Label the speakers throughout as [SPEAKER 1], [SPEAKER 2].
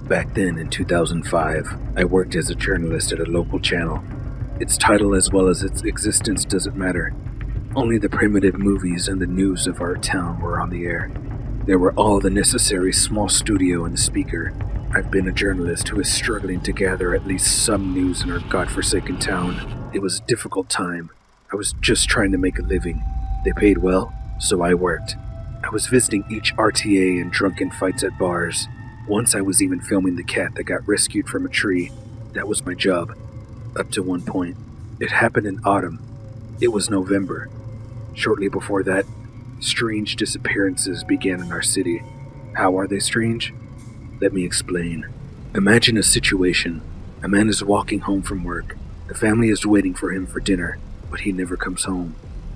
[SPEAKER 1] Back then, in 2005, I worked as a journalist at a local channel. Its title as well as its existence doesn't matter. Only the primitive movies and the news of our town were on the air. There were all the necessary small studio and speaker. I've been a journalist who is struggling to gather at least some news in our godforsaken town. It was a difficult time. I was just trying to make a living. They paid well, so I worked. I was visiting each RTA and drunken fights at bars. Once I was even filming the cat that got rescued from a tree. That was my job. Up to one point. It happened in autumn. It was November. Shortly before that, strange disappearances began in our city. How are they strange? Let me explain. Imagine a situation. A man is walking home from work. The family is waiting for him for dinner, but he never comes home.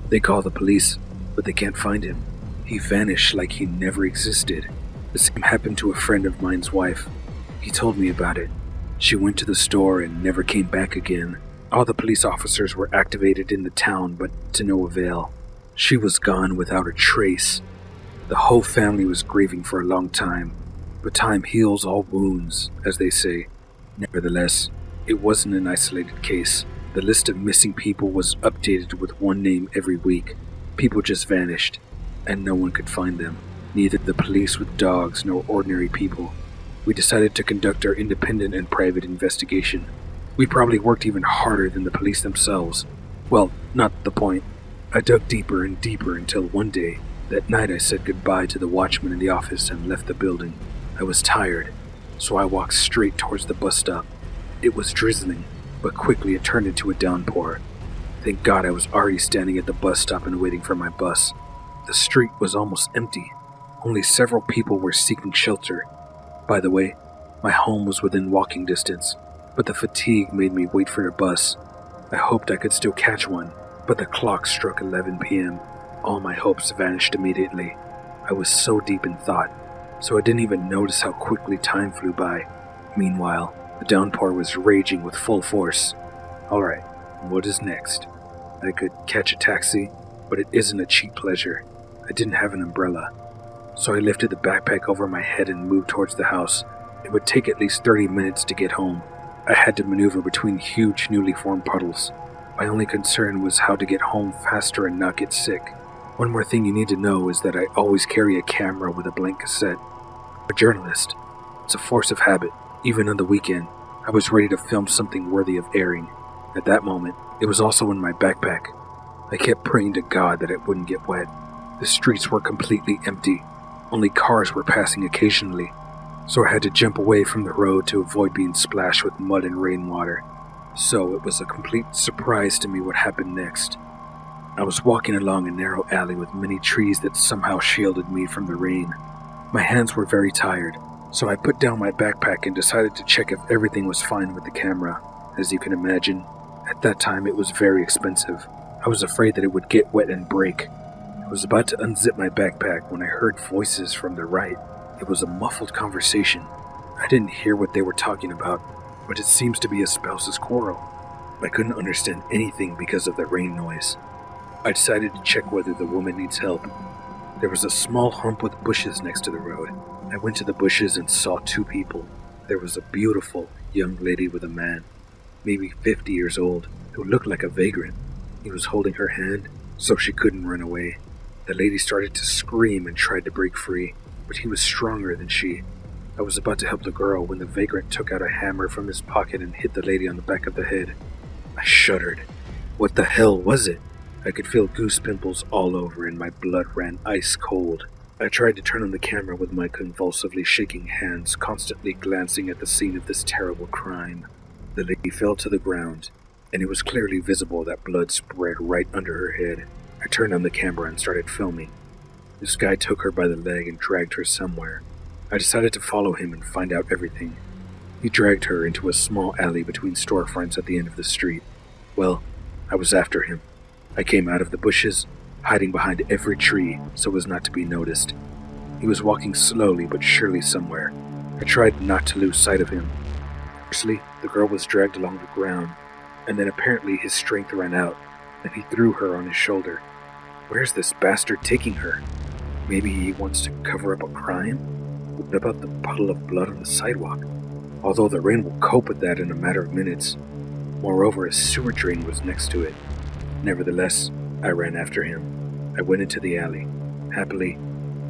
[SPEAKER 1] They call the police, but they can't find him. He vanished like he never existed. The same happened to a friend of mine's wife. He told me about it. She went to the store and never came back again. All the police officers were activated in the town, but to no avail. She was gone without a trace. The whole family was grieving for a long time, but time heals all wounds, as they say. Nevertheless, it wasn't an isolated case. The list of missing people was updated with one name every week. People just vanished, and no one could find them. Neither the police with dogs nor ordinary people. We decided to conduct our independent and private investigation. We probably worked even harder than the police themselves. Well, not the point. I dug deeper and deeper until one day, that night, I said goodbye to the watchman in the office and left the building. I was tired, so I walked straight towards the bus stop. It was drizzling, but quickly it turned into a downpour. Thank God I was already standing at the bus stop and waiting for my bus. The street was almost empty. Only several people were seeking shelter. By the way, my home was within walking distance, but the fatigue made me wait for a bus. I hoped I could still catch one, but the clock struck 11 p.m. All my hopes vanished immediately. I was so deep in thought, so I didn't even notice how quickly time flew by. Meanwhile, the downpour was raging with full force. Alright, what is next? I could catch a taxi, but it isn't a cheap pleasure. I didn't have an umbrella. So I lifted the backpack over my head and moved towards the house. It would take at least 30 minutes to get home. I had to maneuver between huge newly formed puddles. My only concern was how to get home faster and not get sick. One more thing you need to know is that I always carry a camera with a blank cassette. A journalist. It's a force of habit. Even on the weekend, I was ready to film something worthy of airing. At that moment, it was also in my backpack. I kept praying to God that it wouldn't get wet. The streets were completely empty. Only cars were passing occasionally, so I had to jump away from the road to avoid being splashed with mud and rainwater. So it was a complete surprise to me what happened next. I was walking along a narrow alley with many trees that somehow shielded me from the rain. My hands were very tired, so I put down my backpack and decided to check if everything was fine with the camera. As you can imagine, at that time it was very expensive. I was afraid that it would get wet and break. I was about to unzip my backpack when I heard voices from the right. It was a muffled conversation. I didn't hear what they were talking about, but it seems to be a spouse's quarrel. I couldn't understand anything because of the rain noise. I decided to check whether the woman needs help. There was a small hump with bushes next to the road. I went to the bushes and saw two people. There was a beautiful young lady with a man, maybe 50 years old, who looked like a vagrant. He was holding her hand so she couldn't run away. The lady started to scream and tried to break free, but he was stronger than she. I was about to help the girl when the vagrant took out a hammer from his pocket and hit the lady on the back of the head. I shuddered. What the hell was it? I could feel goose pimples all over and my blood ran ice cold. I tried to turn on the camera with my convulsively shaking hands, constantly glancing at the scene of this terrible crime. The lady fell to the ground, and it was clearly visible that blood spread right under her head. I turned on the camera and started filming. This guy took her by the leg and dragged her somewhere. I decided to follow him and find out everything. He dragged her into a small alley between storefronts at the end of the street. Well, I was after him. I came out of the bushes, hiding behind every tree so as not to be noticed. He was walking slowly but surely somewhere. I tried not to lose sight of him. Firstly, the girl was dragged along the ground, and then apparently his strength ran out, and he threw her on his shoulder. Where's this bastard taking her? Maybe he wants to cover up a crime? What about the puddle of blood on the sidewalk? Although the rain will cope with that in a matter of minutes. Moreover, a sewer drain was next to it. Nevertheless, I ran after him. I went into the alley. Happily,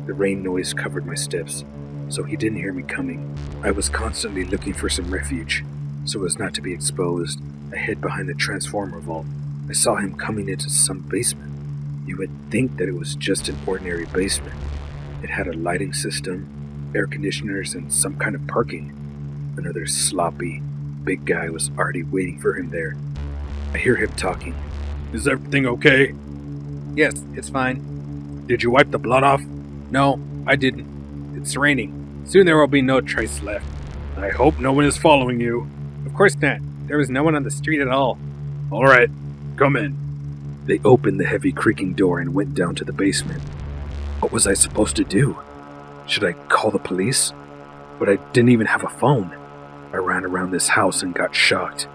[SPEAKER 1] the rain noise covered my steps, so he didn't hear me coming. I was constantly looking for some refuge, so as not to be exposed. I hid behind the transformer vault. I saw him coming into some basement. You would think that it was just an ordinary basement. It had a lighting system, air conditioners, and some kind of parking. Another sloppy, big guy was already waiting for him there. I hear him talking.
[SPEAKER 2] Is everything okay?
[SPEAKER 3] Yes, it's fine.
[SPEAKER 2] Did you wipe the blood off?
[SPEAKER 3] No, I didn't. It's raining. Soon there will be no trace left.
[SPEAKER 2] I hope no one is following you.
[SPEAKER 3] Of course not. There was no one on the street at all.
[SPEAKER 2] All right, come in.
[SPEAKER 1] They opened the heavy creaking door and went down to the basement. What was I supposed to do? Should I call the police? But I didn't even have a phone. I ran around this house and got shocked.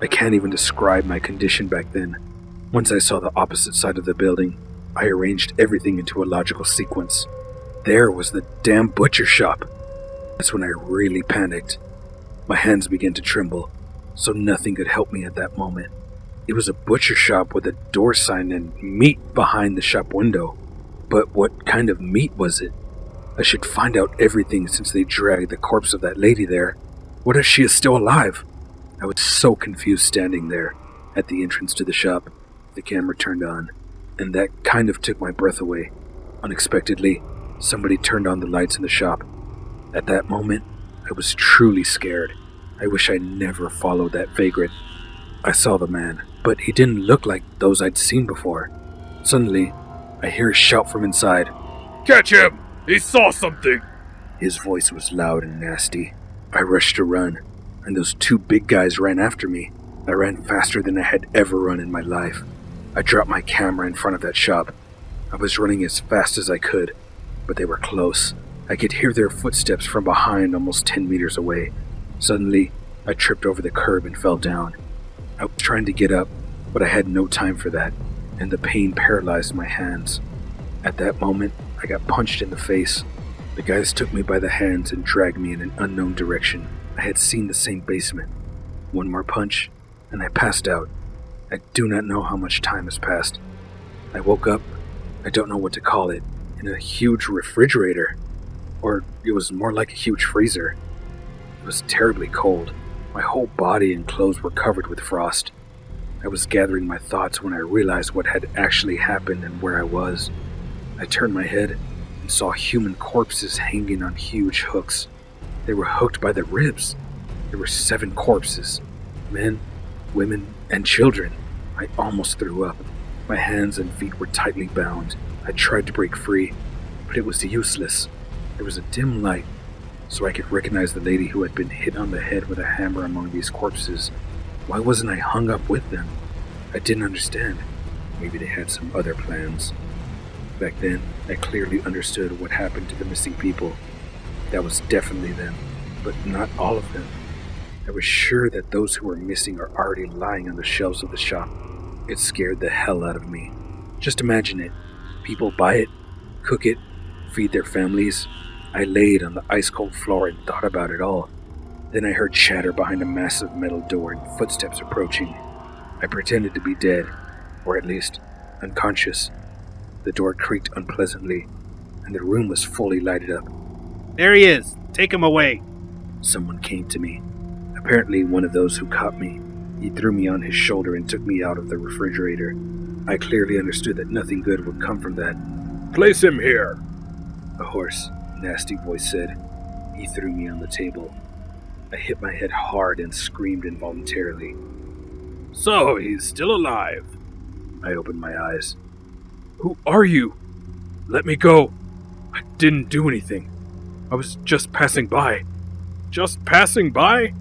[SPEAKER 1] I can't even describe my condition back then. Once I saw the opposite side of the building, I arranged everything into a logical sequence. There was the damn butcher shop. That's when I really panicked. My hands began to tremble, so nothing could help me at that moment. It was a butcher shop with a door sign and meat behind the shop window. But what kind of meat was it? I should find out everything since they dragged the corpse of that lady there. What if she is still alive? I was so confused standing there at the entrance to the shop. The camera turned on, and that kind of took my breath away. Unexpectedly, somebody turned on the lights in the shop. At that moment, I was truly scared. I wish I never followed that vagrant. I saw the man, but he didn't look like those I'd seen before. Suddenly, I hear a shout from inside.
[SPEAKER 2] Catch him! He saw something!
[SPEAKER 1] His voice was loud and nasty. I rushed to run, and those two big guys ran after me. I ran faster than I had ever run in my life. I dropped my camera in front of that shop. I was running as fast as I could, but they were close. I could hear their footsteps from behind almost 10 meters away. Suddenly, I tripped over the curb and fell down. I was trying to get up, but I had no time for that, and the pain paralyzed my hands. At that moment, I got punched in the face. The guys took me by the hands and dragged me in an unknown direction. I had seen the same basement. One more punch, and I passed out. I do not know how much time has passed. I woke up, I don't know what to call it, in a huge refrigerator. Or it was more like a huge freezer. It was terribly cold. My whole body and clothes were covered with frost. I was gathering my thoughts when I realized what had actually happened and where I was. I turned my head and saw human corpses hanging on huge hooks. They were hooked by the ribs. There were 7 corpses. Men, women, and children. I almost threw up. My hands and feet were tightly bound. I tried to break free, but it was useless. There was a dim light, so I could recognize the lady who had been hit on the head with a hammer among these corpses. Why wasn't I hung up with them? I didn't understand. Maybe they had some other plans. Back then, I clearly understood what happened to the missing people. That was definitely them, but not all of them. I was sure that those who were missing are already lying on the shelves of the shop. It scared the hell out of me. Just imagine it. People buy it, cook it, feed their families. I laid on the ice-cold floor and thought about it all. Then I heard chatter behind a massive metal door and footsteps approaching. I pretended to be dead, or at least unconscious. The door creaked unpleasantly, and the room was fully lighted up.
[SPEAKER 3] There he is. Take him away.
[SPEAKER 1] Someone came to me. Apparently one of those who caught me. He threw me on his shoulder and took me out of the refrigerator. I clearly understood that nothing good would come from that.
[SPEAKER 2] Place him here.
[SPEAKER 1] A hoarse, nasty voice said. He threw me on the table. I hit my head hard and screamed involuntarily.
[SPEAKER 2] So, he's still alive.
[SPEAKER 1] I opened my eyes.
[SPEAKER 2] Who are you? Let me go. I didn't do anything. I was just passing by. Just passing by?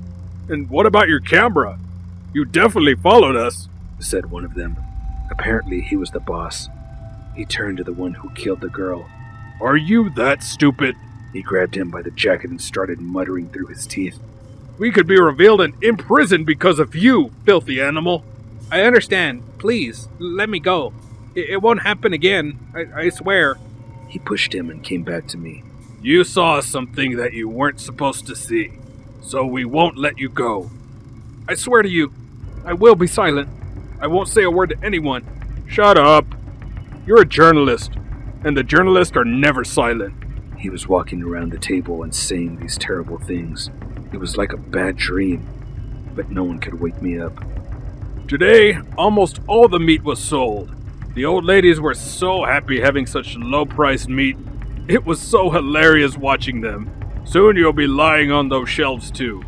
[SPEAKER 2] And what about your camera? You definitely followed us,
[SPEAKER 1] said one of them. Apparently he was the boss. He turned to the one who killed the girl.
[SPEAKER 2] Are you that stupid?
[SPEAKER 1] He grabbed him by the jacket and started muttering through his teeth.
[SPEAKER 2] We could be revealed and imprisoned because of you, filthy animal.
[SPEAKER 3] I understand. Please, let me go. It won't happen again. I swear.
[SPEAKER 1] He pushed him and came back to me.
[SPEAKER 2] You saw something that you weren't supposed to see, so we won't let you go. I swear to you, I will be silent. I won't say a word to anyone. Shut up. You're a journalist, and the journalists are never silent.
[SPEAKER 1] He was walking around the table and saying these terrible things. It was like a bad dream, but no one could wake me up.
[SPEAKER 2] Today, almost all the meat was sold. The old ladies were so happy having such low-priced meat. It was so hilarious watching them. Soon you'll be lying on those shelves too.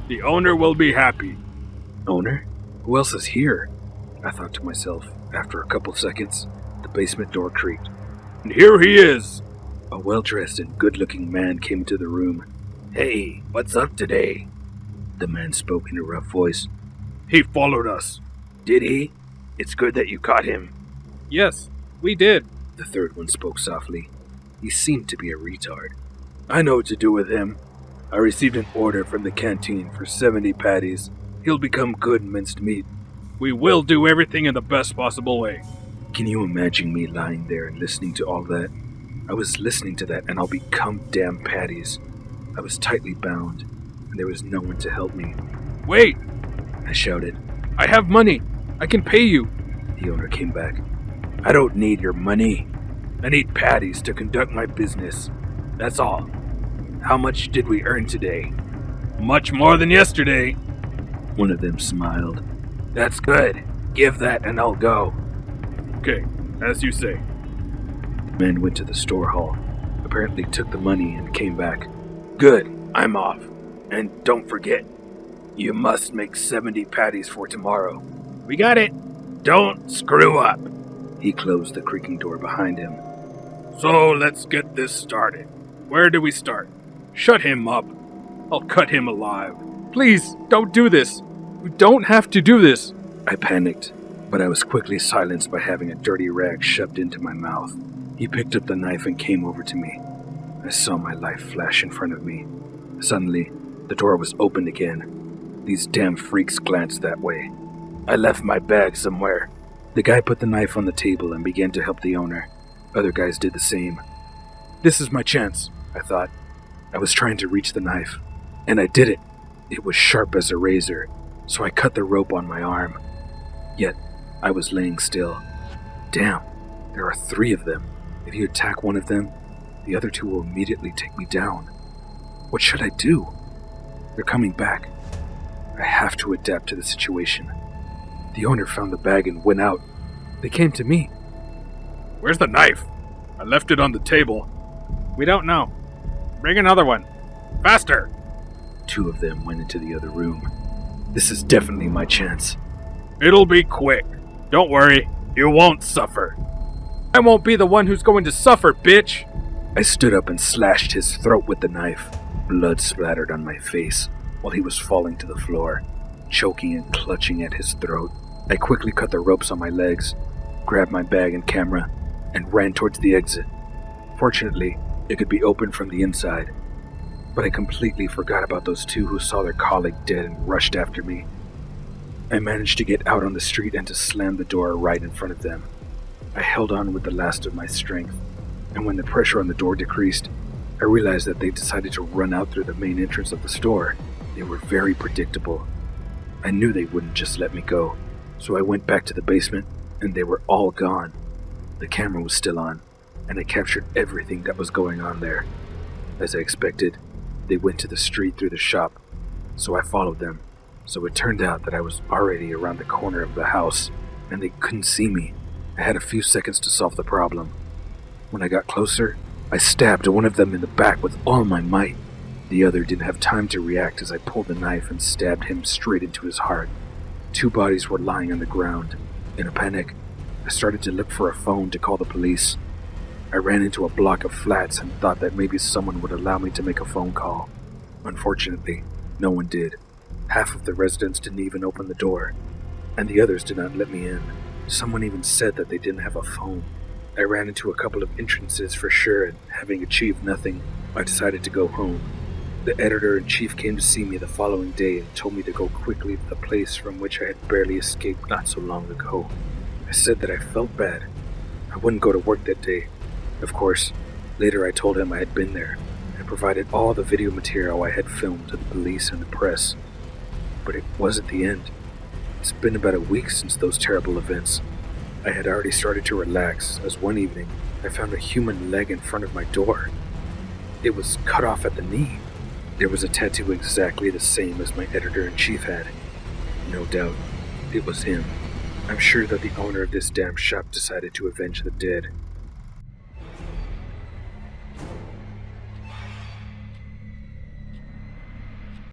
[SPEAKER 2] The owner will be happy.
[SPEAKER 1] Owner? Who else is here? I thought to myself. After a couple seconds, the basement door creaked.
[SPEAKER 2] And here he is.
[SPEAKER 1] A well-dressed and good-looking man came into the room. Hey, what's up today? The man spoke in a rough voice.
[SPEAKER 2] He followed us.
[SPEAKER 1] Did he? It's good that you caught him.
[SPEAKER 3] Yes, we did.
[SPEAKER 1] The third one spoke softly. He seemed to be a retard. I know what to do with him. I received an order from the canteen for 70 patties. He'll become good minced meat.
[SPEAKER 2] We will do everything in the best possible way.
[SPEAKER 1] Can you imagine me lying there and listening to all that? I was listening to that and I'll become damn patties. I was tightly bound, and there was no one to help me.
[SPEAKER 2] Wait!
[SPEAKER 1] I shouted.
[SPEAKER 2] I have money. I can pay you.
[SPEAKER 1] The owner came back. I don't need your money. I need patties to conduct my business. That's all. How much did we earn today?
[SPEAKER 2] Much more than yesterday.
[SPEAKER 1] One of them smiled. That's good. Give that and I'll go.
[SPEAKER 2] Okay, as you say.
[SPEAKER 1] The man went to the store hall, apparently took the money and came back. Good, I'm off. And don't forget, you must make 70 patties for tomorrow.
[SPEAKER 2] We got it.
[SPEAKER 1] Don't screw up. He closed the creaking door behind him.
[SPEAKER 2] So let's get this started. Where do we start? Shut him up. I'll cut him alive. Please, don't do this. We don't have to do this.
[SPEAKER 1] I panicked, but I was quickly silenced by having a dirty rag shoved into my mouth. He picked up the knife and came over to me. I saw my life flash in front of me. Suddenly, the door was opened again. These damn freaks glanced that way. I left my bag somewhere. The guy put the knife on the table and began to help the owner. Other guys did the same. This is my chance, I thought. I was trying to reach the knife, and I did it. It was sharp as a razor, so I cut the rope on my arm. Yet, I was laying still. Damn, there are 3 of them. If you attack one of them, the other 2 will immediately take me down. What should I do? They're coming back. I have to adapt to the situation. The owner found the bag and went out. They came to me.
[SPEAKER 2] Where's the knife? I left it on the table.
[SPEAKER 3] We don't know. Bring another one. Faster!
[SPEAKER 1] 2 of them went into the other room. This is definitely my chance.
[SPEAKER 2] It'll be quick. Don't worry, you won't suffer.
[SPEAKER 3] I won't be the one who's going to suffer, bitch!
[SPEAKER 1] I stood up and slashed his throat with the knife. Blood splattered on my face while he was falling to the floor, choking and clutching at his throat. I quickly cut the ropes on my legs, grabbed my bag and camera, and ran towards the exit. Fortunately, it could be opened from the inside, but I completely forgot about those 2 who saw their colleague dead and rushed after me. I managed to get out on the street and to slam the door right in front of them. I held on with the last of my strength, and when the pressure on the door decreased, I realized that they decided to run out through the main entrance of the store. They were very predictable. I knew they wouldn't just let me go, so I went back to the basement, and they were all gone. The camera was still on, and I captured everything that was going on there. As I expected, they went to the street through the shop, so I followed them. So it turned out that I was already around the corner of the house, and they couldn't see me. I had a few seconds to solve the problem. When I got closer, I stabbed one of them in the back with all my might. The other didn't have time to react as I pulled the knife and stabbed him straight into his heart. 2 bodies were lying on the ground. In a panic, I started to look for a phone to call the police. I ran into a block of flats and thought that maybe someone would allow me to make a phone call. Unfortunately, no one did. Half of the residents didn't even open the door, and the others did not let me in. Someone even said that they didn't have a phone. I ran into a couple of entrances for sure, and having achieved nothing, I decided to go home. The editor-in-chief came to see me the following day and told me to go quickly to the place from which I had barely escaped not so long ago. I said that I felt bad. I wouldn't go to work that day. Of course, later I told him I had been there and provided all the video material I had filmed to the police and the press. But it wasn't the end. It's been about a week since those terrible events. I had already started to relax, as one evening I found a human leg in front of my door. It was cut off at the knee. There was a tattoo exactly the same as my editor-in-chief had. No doubt, it was him. I'm sure that the owner of this damn shop decided to avenge the dead,